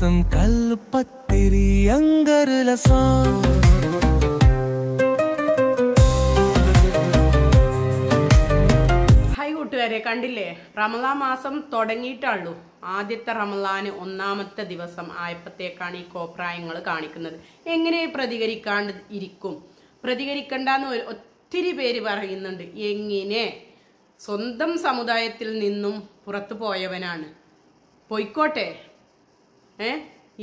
പായസം കല്ലുപ്പത്തിരി അങ്കരലസം. Hi കൂട്ടുകാരെ, കണ്ടില്ലേ? റമദാൻ മാസം തുടങ്ങിയിട്ടുള്ളൂ. ആദ്യത്തെ റമദാന് ഒന്നാമത്തെ ദിവസം ആയപ്പോഴത്തേക്കാണ് ഈ കോപ്രായങ്ങൾ കാണിക്കുന്നത്. എങ്ങനെ പ്രതികരിക്കാണ്ട് ഇരിക്കും? പ്രതികരിക്കണ്ടെന്ന് ഒത്തിരി പേര് പറയുന്നുണ്ട്. എങ്ങനെ? സ്വന്തം സമുദായത്തിൽ നിന്നും പുറത്തു പോയവനാണ്, പോയിക്കോട്ടെ.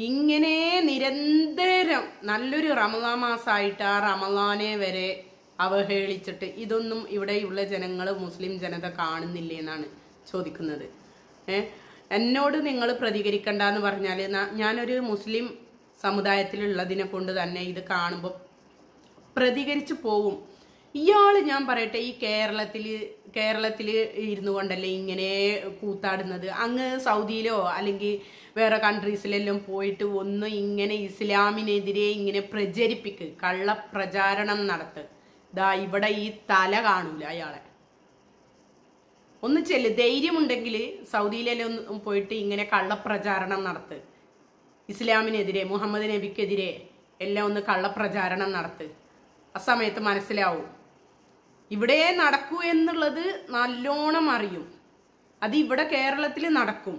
ഇങ്ങനെ നിരന്തരം നല്ലൊരു റമദാൻ മാസമായിട്ട് ആ റമദാനെ വരെ അവഹേളിച്ചിട്ട് ഇതൊന്നും ഇവിടെയുള്ള ജനങ്ങൾ, മുസ്ലിം ജനത കാണുന്നില്ലേ എന്നാണ് ചോദിക്കുന്നത്. എന്നോട് നിങ്ങൾ പ്രതികരിക്കണ്ടെന്ന് പറഞ്ഞാൽ ഞാനൊരു മുസ്ലിം സമുദായത്തിലുള്ളതിനെ കൊണ്ട് തന്നെ ഇത് കാണുമ്പോൾ പ്രതികരിച്ചു പോവും. ഇയാൾ, ഞാൻ പറയട്ടെ, ഈ കേരളത്തിൽ ഇരുന്നു കൊണ്ടല്ലേ ഇങ്ങനെ കൂത്താടുന്നത്? അങ്ങ് സൗദിയിലോ അല്ലെങ്കിൽ വേറെ കൺട്രീസിലെല്ലാം പോയിട്ട് ഒന്ന് ഇങ്ങനെ ഇസ്ലാമിനെതിരെ ഇങ്ങനെ പ്രചരിപ്പിക്ക്, കള്ളപ്രചാരണം നടത്ത്. ദാ ഇവിടെ ഈ തല കാണൂല അയാളെ. ഒന്ന് ചെല്ല്, ധൈര്യമുണ്ടെങ്കിൽ സൗദിയിലെല്ലാം ഒന്ന് പോയിട്ട് ഇങ്ങനെ കള്ളപ്രചാരണം നടത്ത്. ഇസ്ലാമിനെതിരെ, മുഹമ്മദ് നബിക്കെതിരെ എല്ലാം ഒന്ന് കള്ളപ്രചാരണം നടത്ത്. ആ സമയത്ത് മനസ്സിലാവും ഇവിടെ നടക്കൂ എന്നുള്ളത്. നല്ലോണം അറിയും. അത് ഇവിടെ കേരളത്തിൽ നടക്കും.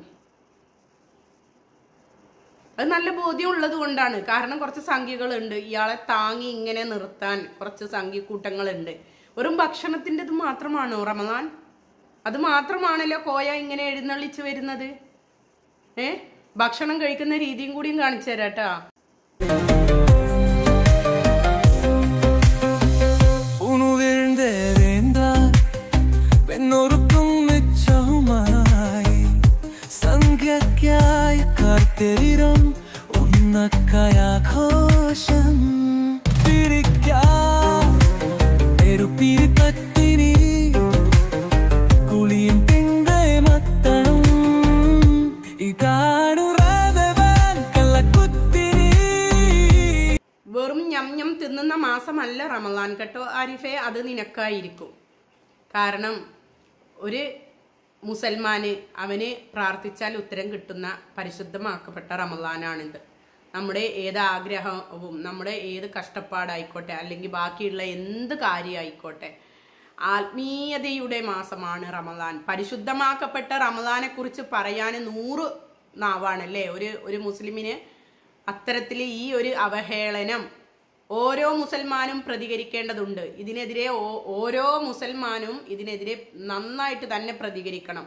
അത് നല്ല ബോധ്യം ഉള്ളത് കൊണ്ടാണ്. കാരണം കുറച്ച് സംഖ്യകളുണ്ട് ഇയാളെ താങ്ങി ഇങ്ങനെ നിർത്താൻ, കുറച്ച് സംഖ്യക്കൂട്ടങ്ങളുണ്ട്. വെറും ഭക്ഷണത്തിൻ്റെത് മാത്രമാണോ റമദാൻ? അത് മാത്രമാണല്ലോ കോയ ഇങ്ങനെ എഴുന്നള്ളിച്ച് വരുന്നത്. ഭക്ഷണം കഴിക്കുന്ന രീതിയും കൂടിയും കാണിച്ചു തരാട്ടാ. വെറും ഞം തിന്നുന്ന മാസമല്ല റമദാൻ കേട്ടോ ആരിഫെ, അത് നിനക്കായിരിക്കും. കാരണം ഒരു മുസൽമാന് അവന് പ്രാർത്ഥിച്ചാൽ ഉത്തരം കിട്ടുന്ന പരിശുദ്ധമാക്കപ്പെട്ട റമദാനാണിത്. നമ്മുടെ ഏത് ആഗ്രഹവും, നമ്മുടെ ഏത് കഷ്ടപ്പാടായിക്കോട്ടെ, അല്ലെങ്കിൽ ബാക്കിയുള്ള എന്ത് കാര്യമായിക്കോട്ടെ, ആത്മീയതയുടെ മാസമാണ് റമദാൻ. പരിശുദ്ധമാക്കപ്പെട്ട റമദാനെ കുറിച്ച് പറയാൻ 100 നാവാണല്ലേ ഒരു മുസ്ലിമിന്. അത്തരത്തിൽ ഈ ഒരു അവഹേളനം ഓരോ മുസൽമാനും പ്രതികരിക്കേണ്ടതുണ്ട്. ഇതിനെതിരെ ഓരോ മുസൽമാനും ഇതിനെതിരെ നന്നായിട്ട് തന്നെ പ്രതികരിക്കണം.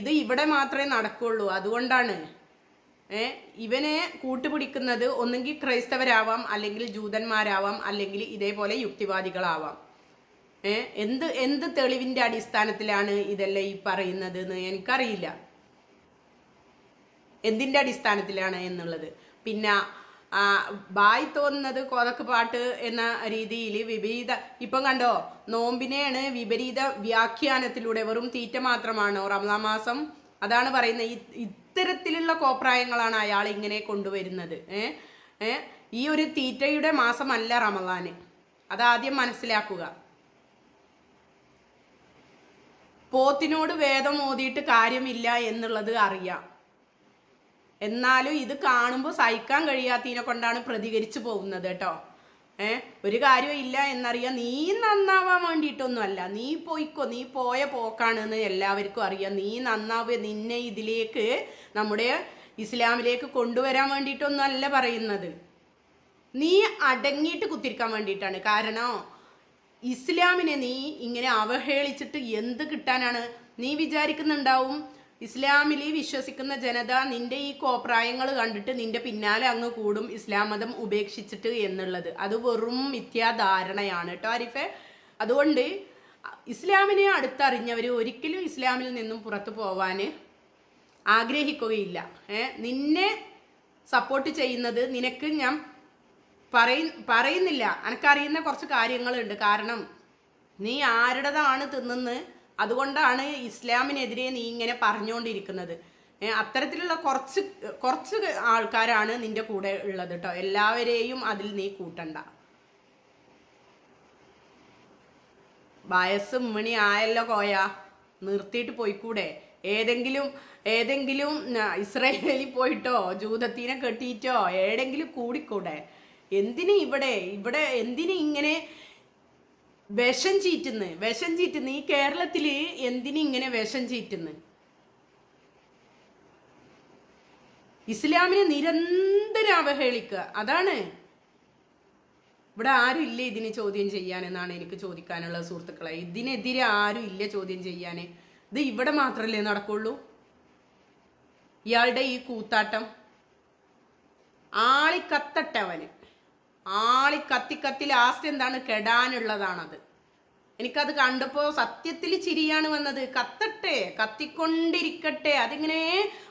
ഇത് ഇവിടെ മാത്രമേ നടക്കുള്ളൂ. അതുകൊണ്ടാണ് ഇവനെ കൂട്ടുപിടിക്കുന്നത്. ഒന്നുകിൽ ക്രൈസ്തവരാവാം, അല്ലെങ്കിൽ ജൂതന്മാരാവാം, അല്ലെങ്കിൽ ഇതേപോലെ യുക്തിവാദികളാവാം. എന്ത് തെളിവിന്റെ അടിസ്ഥാനത്തിലാണ് ഇതെല്ലാം ഈ പറയുന്നത് എന്ന് എനിക്കറിയില്ല, എന്തിന്റെ അടിസ്ഥാനത്തിലാണ് എന്നുള്ളത്. പിന്നെ ബായി തോന്നുന്നത് കൊതക്ക് പാട്ട് എന്ന രീതിയിൽ വിപരീത, ഇപ്പം കണ്ടോ, നോമ്പിനെയാണ് വിപരീത വ്യാഖ്യാനത്തിലൂടെ, വെറും തീറ്റ മാത്രമാണോ റമദാൻ മാസം? അതാണ് പറയുന്നത്. ഇത്തരത്തിലുള്ള കോപ്രായങ്ങളാണ് അയാൾ ഇങ്ങനെ കൊണ്ടുവരുന്നത്. ഈ ഒരു തീറ്റയുടെ മാസമല്ല റമദാന്, അതാദ്യം മനസ്സിലാക്കുക. പോത്തിനോട് വേദം ഓതിയിട്ട് കാര്യമില്ല എന്നുള്ളത് അറിയാം. എന്നാലും ഇത് കാണുമ്പോൾ സഹിക്കാൻ കഴിയാത്തതിനെ കൊണ്ടാണ് പ്രതികരിച്ചു പോകുന്നത് കേട്ടോ. ഒരു കാര്യം ഇല്ല എന്നറിയാം. നീ നന്നാവാൻ വേണ്ടിയിട്ടൊന്നും അല്ല. നീ പോയിക്കോ, നീ പോയ പോക്കാണെന്ന് എല്ലാവർക്കും അറിയാം. നീ നന്നാവുക, നിന്നെ ഇതിലേക്ക്, നമ്മുടെ ഇസ്ലാമിലേക്ക് കൊണ്ടുവരാൻ വേണ്ടിയിട്ടൊന്നും അല്ല പറയുന്നത്. നീ അടങ്ങിയിട്ട് കുത്തിരിക്കാൻ വേണ്ടിയിട്ടാണ്. കാരണം ഇസ്ലാമിനെ നീ ഇങ്ങനെ അവഹേളിച്ചിട്ട് എന്ത് കിട്ടാനാണ്? നീ വിചാരിക്കുന്നുണ്ടാവും ഇസ്ലാമിൽ വിശ്വസിക്കുന്ന ജനത നിന്റെ ഈ കോപ്രായങ്ങൾ കണ്ടിട്ട് നിന്റെ പിന്നാലെ അങ്ങ് കൂടും, ഇസ്ലാം മതം ഉപേക്ഷിച്ചിട്ട് എന്നുള്ളത്. അത് വെറും മിഥ്യാധാരണയാണ് കേട്ടോ ആരിഫെ. അതുകൊണ്ട് ഇസ്ലാമിനെ അടുത്തറിഞ്ഞവർ ഒരിക്കലും ഇസ്ലാമിൽ നിന്നും പുറത്തു പോവാൻ ആഗ്രഹിക്കുകയില്ല. നിന്നെ സപ്പോർട്ട് ചെയ്യുന്നത്, നിനക്ക് ഞാൻ പറയുന്നില്ല, എനിക്കറിയുന്ന കുറച്ച് കാര്യങ്ങളുണ്ട്. കാരണം നീ ആരുടേതാണ് തിന്നുന്നത്, അതുകൊണ്ടാണ് ഇസ്ലാമിനെതിരെ നീ ഇങ്ങനെ പറഞ്ഞുകൊണ്ടിരിക്കുന്നത്. അത്തരത്തിലുള്ള കുറച്ച് ആൾക്കാരാണ് നിന്റെ കൂടെ ഉള്ളത് കേട്ടോ. എല്ലാവരെയും അതിൽ നീ കൂട്ടണ്ട. വയസ്സ് മണി ആയല്ലോ കോയ, നിർത്തിയിട്ട് പോയിക്കൂടെ? ഏതെങ്കിലും ഇസ്രായേലിൽ പോയിട്ടോ ജൂതത്തിനെ കെട്ടിയിട്ടോ ഏടെങ്കിലും കൂടിക്കൂടെ? ഇവിടെ എന്തിന് ഇങ്ങനെ വിഷം ചീറ്റുന്നു? ഈ കേരളത്തില് എന്തിന് ഇങ്ങനെ വിഷം ചീറ്റുന്നു? ഇസ്ലാമിനെ നിരന്തരം അവഹേളിക്കുക. അതാണ്. ഇവിടെ ആരും ഇല്ല ഇതിന് ചോദ്യം ചെയ്യാനെന്നാണ് എനിക്ക് ചോദിക്കാനുള്ളത് സുഹൃത്തുക്കളെ. ഇതിനെതിരെ ആരും ഇല്ല ചോദ്യം ചെയ്യാന്. ഇത് ഇവിടെ മാത്രല്ലേ നടക്കുള്ളൂ? ഇയാളുടെ ഈ കൂത്താട്ടം ആളിക്കത്തട്ടവന് കത്തി ലാസ്റ്റ് എന്താണ് കെടാനുള്ളതാണത്. എനിക്കത് കണ്ടപ്പോൾ സത്യത്തിൽ ചിരിയാണ് വന്നത്. കത്തട്ടെ, കത്തിക്കൊണ്ടിരിക്കട്ടെ. അതിങ്ങനെ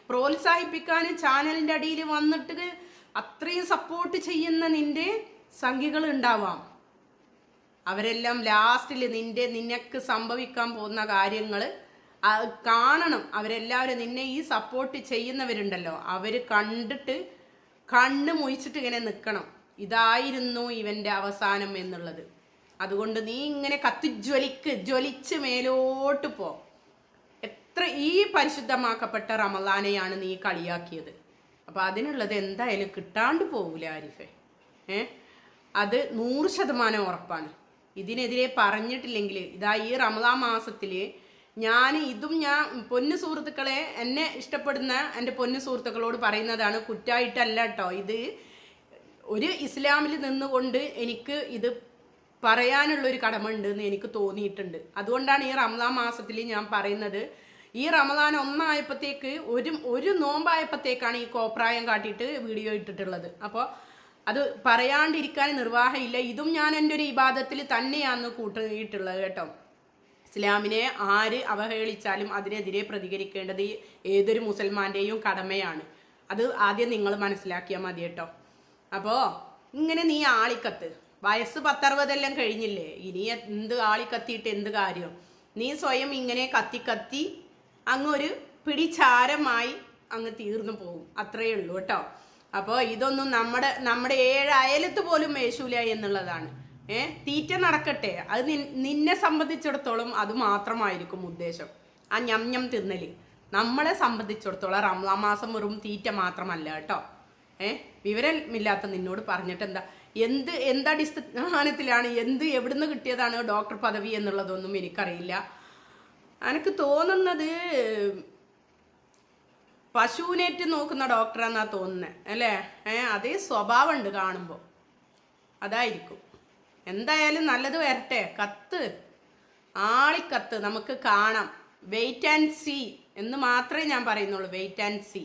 പ്രോത്സാഹിപ്പിക്കാനും ചാനലിൻ്റെ അടിയിൽ വന്നിട്ട് അത്രയും സപ്പോർട്ട് ചെയ്യുന്ന നിന്റെ സംഖ്യകൾ ഉണ്ടാവാം. അവരെല്ലാം ലാസ്റ്റിൽ നിനക്ക് സംഭവിക്കാൻ പോകുന്ന കാര്യങ്ങൾ കാണണം. അവരെല്ലാവരും നിന്നെ ഈ സപ്പോർട്ട് ചെയ്യുന്നവരുണ്ടല്ലോ, അവര് കണ്ടിട്ട് കണ്ണ് മൊയിച്ചിട്ട് ഇങ്ങനെ നിൽക്കണം. ഇതായിരുന്നു ഇവന്റെ അവസാനം എന്നുള്ളത്. അതുകൊണ്ട് നീ ഇങ്ങനെ ജ്വലിച്ച് മേലോട്ട് പോ. എത്ര ഈ പരിശുദ്ധമാക്കപ്പെട്ട റമളാനെയാണ് നീ കളിയാക്കിയത്. അപ്പൊ അതിനുള്ളത് എന്തായാലും കിട്ടാണ്ട് പോകൂല ആരിഫെ. അത് 100% ഉറപ്പാണ്. ഇതിനെതിരെ പറഞ്ഞിട്ടില്ലെങ്കിൽ ഇതാ ഈ റമളാൻ മാസത്തില് ഞാൻ പൊന്നു സുഹൃത്തുക്കളെ, എന്നെ ഇഷ്ടപ്പെടുന്ന എൻ്റെ പൊന്നു സുഹൃത്തുക്കളോട് പറയുന്നതാണ്, കുറ്റായിട്ടല്ല കേട്ടോ. ഇത് ഒരു ഇസ്ലാമിൽ നിന്നുകൊണ്ട് എനിക്ക് ഇത് പറയാനുള്ളൊരു കടമ ഉണ്ടെന്ന് എനിക്ക് തോന്നിയിട്ടുണ്ട്. അതുകൊണ്ടാണ് ഈ റമളാൻ മാസത്തിൽ ഞാൻ പറയുന്നത്. ഈ റമളാൻ ഒന്നായപ്പോഴത്തേക്ക് ഒരു നോമ്പായപ്പോഴത്തേക്കാണ് ഈ കോപ്രായം കാട്ടിയിട്ട് വീഡിയോ ഇട്ടിട്ടുള്ളത്. അപ്പോൾ അത് പറയാണ്ടിരിക്കാൻ നിർവാഹമില്ല. ഇതും ഞാൻ എൻ്റെ ഒരു ഇബാദത്തിൽ തന്നെയാണ് കൂട്ടിയിട്ടുള്ളത് കേട്ടോ. ഇസ്ലാമിനെ ആര് അവഹേളിച്ചാലും അതിനെതിരെ പ്രതികരിക്കേണ്ടത് ഏതൊരു മുസൽമാന്റെയും കടമയാണ്. അത് ആദ്യം നിങ്ങൾ മനസ്സിലാക്കിയാൽ മതി കേട്ടോ. അപ്പോൾ ഇങ്ങനെ നീ ആളിക്കത്ത്, വയസ്സ് 10-60 കഴിഞ്ഞില്ലേ, ഇനി എന്ത് ആളിക്കത്തിയിട്ട് എന്ത് കാര്യം? നീ സ്വയം ഇങ്ങനെ കത്തി അങ്ങൊരു പിടിചാരമായി അങ്ങ് തീർന്നു പോകും. അത്രയേ ഉള്ളൂ കേട്ടോ. അപ്പോൾ ഇതൊന്നും നമ്മുടെ 7 അയലത്ത് പോലും മേശൂല എന്നുള്ളതാണ്. തീറ്റ നടക്കട്ടെ, അത് നിന്നെ സംബന്ധിച്ചിടത്തോളം അത് മാത്രമായിരിക്കും ഉദ്ദേശം. ആ ഞം തിന്നല് നമ്മളെ സംബന്ധിച്ചിടത്തോളം റമളാൻ മാസം വെറും തീറ്റ മാത്രമല്ല കേട്ടോ. വിവരമില്ലാത്ത നിന്നോട് പറഞ്ഞിട്ട് എന്തടിസ്ഥാനത്തിലാണ് എവിടുന്ന് കിട്ടിയതാണ് ഡോക്ടർ പദവി എന്നുള്ളതൊന്നും എനിക്കറിയില്ല. എനിക്ക് തോന്നുന്നത് പശുവിനേറ്റ് നോക്കുന്ന ഡോക്ടറാന്നാ തോന്നുന്നത് അല്ലേ? അതേ സ്വഭാവം ഉണ്ട് കാണുമ്പോൾ, അതായിരിക്കും. എന്തായാലും നല്ലത് വരട്ടെ. ആളിക്കത്ത് നമുക്ക് കാണാം. വെയിറ്റ് ആൻഡ് സീ എന്ന് മാത്രമേ ഞാൻ പറയുന്നുള്ളൂ. Wait and see.